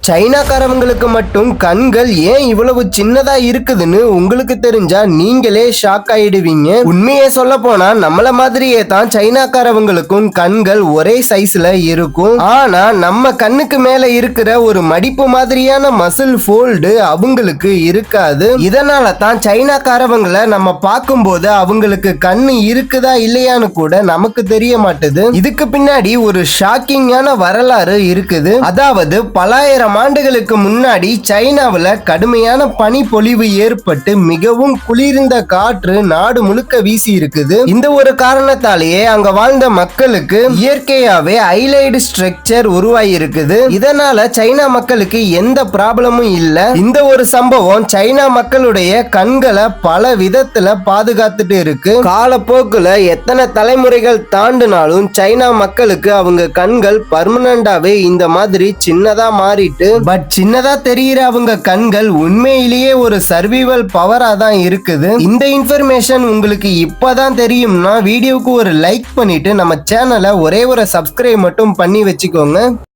சைனாக்காரவங்களுக்கு மட்டும் கண்கள் ஏன் இவ்வளவு சின்னதா இருக்குதுன்னு உங்களுக்கு தெரிஞ்சா நீங்களே ஷாக் ஆயிடுவீங்க. உண்மையை சொல்ல போனா நம்மள மாதிரியே தான் சைனாக்காரவங்களுக்கும் கண்கள் ஒரே சைஸ்ல இருக்கும். ஆனா நம்ம கண்ணுக்கு மேல இருக்கிற ஒரு மடிப்பு மாதிரியான மசில் ஃபோல்டு அவங்களுக்கு இருக்காது. இதனால தான் சைனாக்காரவங்களை நம்ம பார்க்கும்போது அவங்களுக்கு கண்ணு இருக்குதா இல்லையான்னு கூட நமக்கு தெரிய மாட்டுது. இதுக்கு பின்னாடி ஒரு ஷாக்கிங்கான வரலாறு இருக்குது. அதாவது பலாயிரம் ஆண்டுகளுக்கு முன்னாடி சைனாவில் கடுமையான பனி பொழிவு ஏற்பட்டு மிகவும் குளிர்ந்த காற்று நாடு முழுக்க வீசி இருக்குது. இந்த ஒரு காரணத்தாலேயே அங்க வாழ்ந்த மக்களுக்கு இயற்கையாவே ஹைலைட் ஸ்ட்ரக்சர் உருவாகி இருக்குது. இதனால சைனா மக்களுக்கு எந்த ப்ராப்ளமும் இல்ல. இந்த ஒரு சம்பவம் சைனா மக்களுடைய கண்களை பல விதத்துல பாதுகாத்துட்டு இருக்கு. காலப்போக்குல எத்தனை தலைமுறைகள் தாண்டினாலும் சைனா மக்களுக்கு அவங்க கண்கள் பர்மனண்டாவே இந்த மாதிரி சின்னதா மாறிட்டு பட் சின்னதா தெரிகிற அவங்க கண்கள் உண்மையிலேயே ஒரு சர்வைவல் பவரா தான் இருக்குது. இந்த இன்ஃபர்மேஷன் உங்களுக்கு இப்பதான் தெரியும்னா வீடியோக்கு ஒரு லைக் பண்ணிட்டு நம்ம சேனலை ஒரே ஒரு சப்ஸ்கிரைப் மட்டும் பண்ணி வச்சுக்கோங்க.